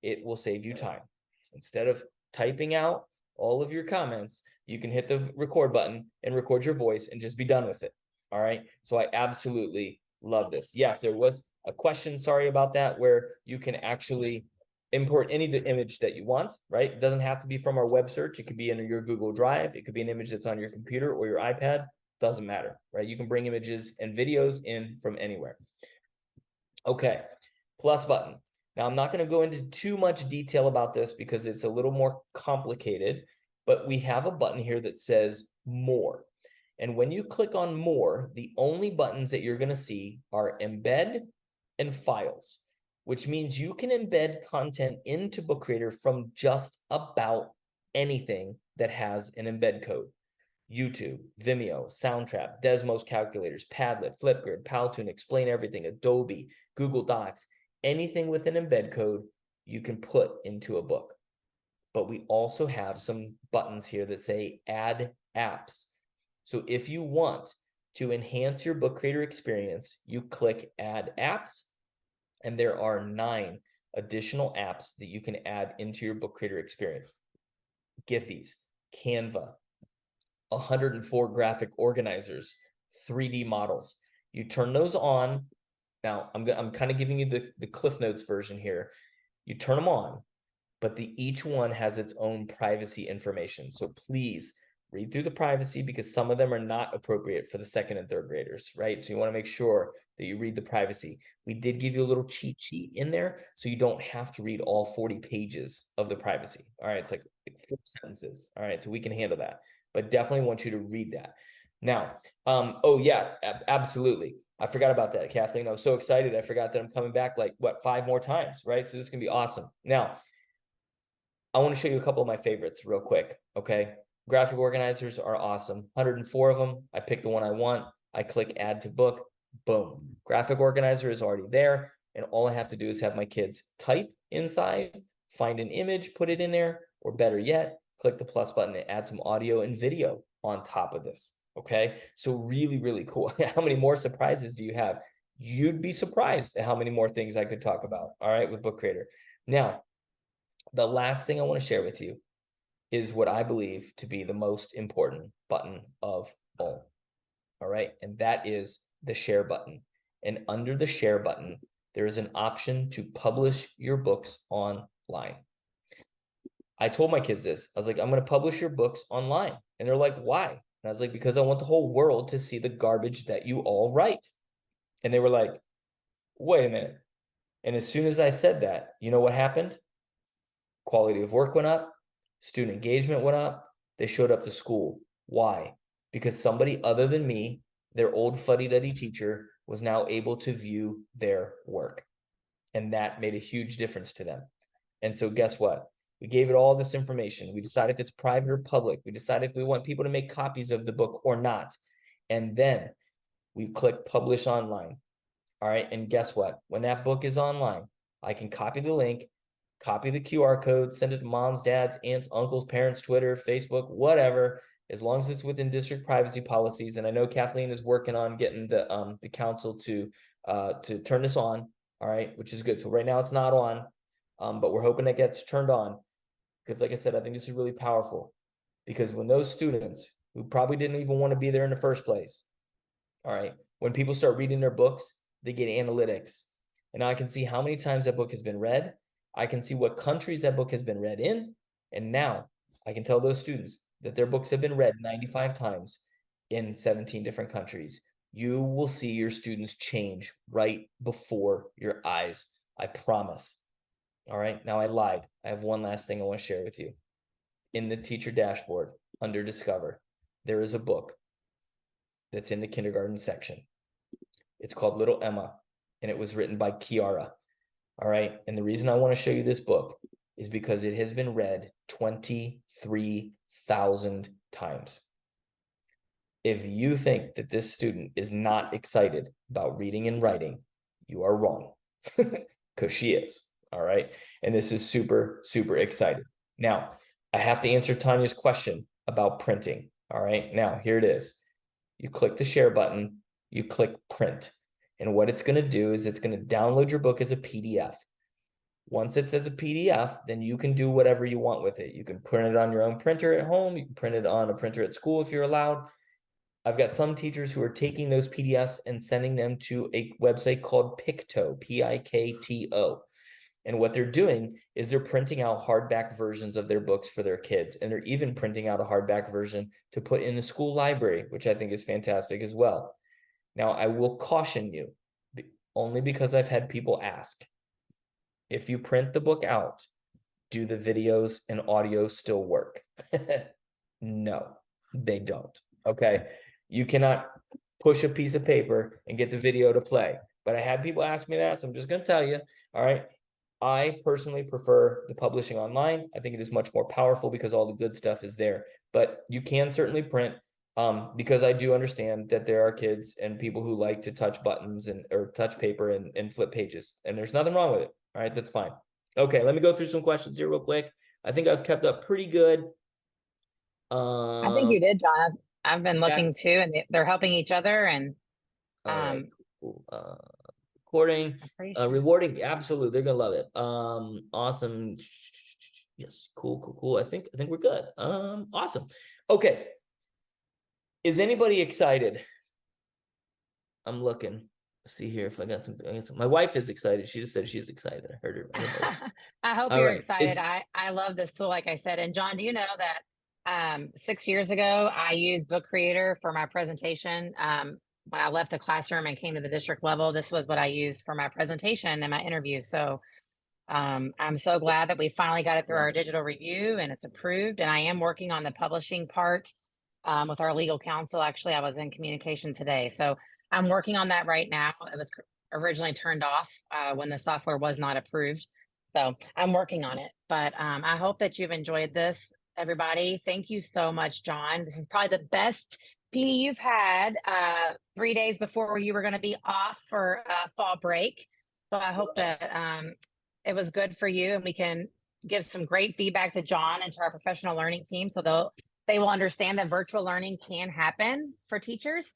it will save you time. So instead of typing out all of your comments, you can hit the record button and record your voice and just be done with it. All right. So I absolutely love this. Yes, there was a question, sorry about that, where you can actually import any image that you want, right? It doesn't have to be from our web search. It could be in your Google Drive. It could be an image that's on your computer or your iPad. Doesn't matter, right? You can bring images and videos in from anywhere. Okay, plus button. Now, I'm not going to go into too much detail about this because it's a little more complicated, but we have a button here that says more. And when you click on more, the only buttons that you're going to see are embed and files, which means you can embed content into Book Creator from just about anything that has an embed code. YouTube, Vimeo, Soundtrap, Desmos calculators, Padlet, Flipgrid, Powtoon, Explain Everything, Adobe, Google Docs, anything with an embed code you can put into a book. But we also have some buttons here that say add apps. So if you want to enhance your Book Creator experience, you click add apps, and there are 9 additional apps that you can add into your Book Creator experience. Giphies, Canva, 104 graphic organizers, 3D models. You turn those on. Now, I'm kind of giving you the Cliff Notes version here. You turn them on, but each one has its own privacy information. So please read through the privacy because some of them are not appropriate for the 2nd and 3rd graders, right? So you want to make sure that you read the privacy. We did give you a little cheat sheet in there, so you don't have to read all 40 pages of the privacy. All right, it's like 4 sentences. All right, so we can handle that, but definitely want you to read that. Now, oh yeah, absolutely. I forgot about that, Kathleen. I was so excited. I forgot that I'm coming back like, what, 5 more times, right? So this is going to be awesome. Now, I want to show you a couple of my favorites real quick, okay? Graphic organizers are awesome. 104 of them. I pick the one I want. I click add to book. Boom. Graphic organizer is already there. And all I have to do is have my kids type inside, find an image, put it in there, or better yet, click the plus button and add some audio and video on top of this. Okay. So really, really cool. How many more surprises do you have? You'd be surprised at how many more things I could talk about. All right. With Book Creator. Now, the last thing I want to share with you is what I believe to be the most important button of all. All right. And that is the share button. And under the share button, there is an option to publish your books online. I told my kids this. I was like, I'm going to publish your books online. And they're like, why? And I was like, because I want the whole world to see the garbage that you all write. And they were like, wait a minute. And as soon as I said that, you know what happened? Quality of work went up, student engagement went up, they showed up to school. Why? Because somebody other than me, their old fuddy-duddy teacher, was now able to view their work. And that made a huge difference to them. And so guess what? We gave it all this information. We decided if it's private or public. We decided if we want people to make copies of the book or not. And then we click publish online. All right. And guess what? When that book is online, I can copy the link, copy the QR code, send it to moms, dads, aunts, uncles, parents, Twitter, Facebook, whatever, as long as it's within district privacy policies. And I know Kathleen is working on getting the council to turn this on. All right, which is good. So right now it's not on, but we're hoping it gets turned on, because like I said, I think this is really powerful, because when those students who probably didn't even want to be there in the first place, all right, when people start reading their books, they get analytics. And now I can see how many times that book has been read. I can see what countries that book has been read in. And now I can tell those students that their books have been read 95 times in 17 different countries. You will see your students change right before your eyes. I promise. All right. Now I lied. I have one last thing I want to share with you. In the teacher dashboard under Discover, there is a book that's in the kindergarten section. It's called Little Emma, and it was written by Kiara. All right. And the reason I want to show you this book is because it has been read 23,000 times. If you think that this student is not excited about reading and writing, you are wrong, because she is. All right. And this is super, super exciting. Now, I have to answer Tanya's question about printing. All right. Now, here it is. You click the share button, you click print. And what it's going to do is it's going to download your book as a PDF. Once it's as a PDF, then you can do whatever you want with it. You can print it on your own printer at home. You can print it on a printer at school if you're allowed. I've got some teachers who are taking those PDFs and sending them to a website called Picto, P-I-K-T-O. And what they're doing is they're printing out hardback versions of their books for their kids. And they're even printing out a hardback version to put in the school library, which I think is fantastic as well. Now, I will caution you, only because I've had people ask, if you print the book out, do the videos and audio still work? No, they don't. Okay. You cannot push a piece of paper and get the video to play. But I had people ask me that, so I'm just going to tell you. All right. I personally prefer the publishing online. I think it is much more powerful because all the good stuff is there. But you can certainly print, because I do understand that there are kids and people who like to touch buttons or touch paper and flip pages. And there's nothing wrong with it. All right. That's fine. Okay. Let me go through some questions here real quick. I think I've kept up pretty good. I think you did, John. I've been looking too, and they're helping each other. And all right, cool. Recording, rewarding, absolutely, they're gonna love it. Awesome. Yes, cool. I think we're good. Awesome. Okay. Is anybody excited? I'm looking. See here if I got some. My wife is excited. She just said she's excited. I heard her. I hope you're excited. I love this tool, like I said. And John, do you know that 6 years ago, I used Book Creator for my presentation. When I left the classroom and came to the district level, this was what I used for my presentation and my interview. So I'm so glad that we finally got it through our digital review and it's approved. And I am working on the publishing part with our legal counsel. Actually, I was in communication today. So I'm working on that right now. It was originally turned off when the software was not approved. So I'm working on it. But I hope that you've enjoyed this. Everybody, thank you so much, John. This is probably the best PD you've had 3 days before you were going to be off for fall break. So I hope that it was good for you, and we can give some great feedback to John and to our professional learning team, so they will understand that virtual learning can happen for teachers.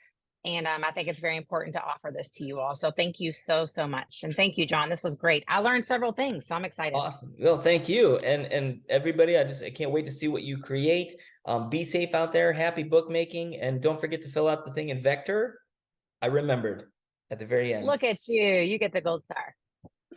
And I think it's very important to offer this to you all. So thank you so much. And thank you, John. This was great. I learned several things, so I'm excited. Awesome. Well, thank you. And everybody, I can't wait to see what you create. Be safe out there. Happy bookmaking. And don't forget to fill out the thing in Vector. I remembered at the very end. Look at you. You get the gold star.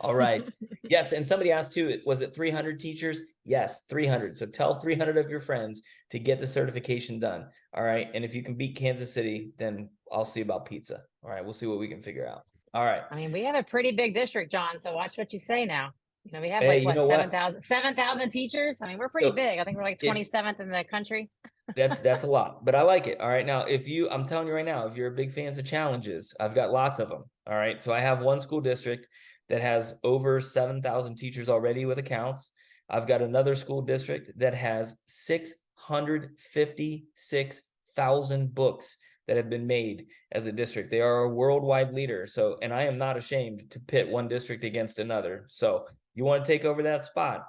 All right. Yes. And somebody asked too, was it 300 teachers? Yes, 300. So tell 300 of your friends to get the certification done. All right. And if you can beat Kansas City, then I'll see about pizza. All right. We'll see what we can figure out. All right. I mean, we have a pretty big district, John. So watch what you say now. You know, we have Hey, like you what, know what? 7,000 teachers. I mean, we're pretty So big. I think we're like if 27th in the country. that's a lot, but I like it. All right. Now, I'm telling you right now, if you're a big fans of challenges, I've got lots of them. All right. So I have one school district that has over 7,000 teachers already with accounts. I've got another school district that has 656,000 books that have been made as a district. They are a worldwide leader. So, and I am not ashamed to pit one district against another. So you want to take over that spot,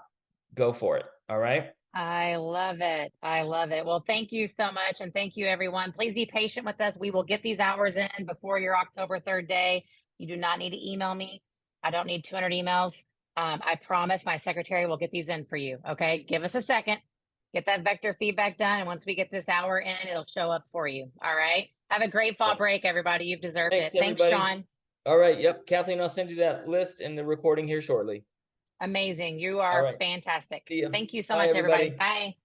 go for it. All right. I love it. I love it. Well, thank you so much. And thank you, everyone. Please be patient with us. We will get these hours in before your October 3rd day. You do not need to email me. I don't need 200 emails. I promise my secretary will get these in for you. Okay. Give us a second. Get that vector feedback done. And once we get this hour in, it'll show up for you. All right. Have a great fall break, everybody. You've deserved Thanks, it. Thanks, everybody. John. All right. Yep. Kathleen, I'll send you that list and the recording here shortly. Amazing. You All are right. fantastic. See ya. Thank you so Bye, much, everybody. everybody. Bye.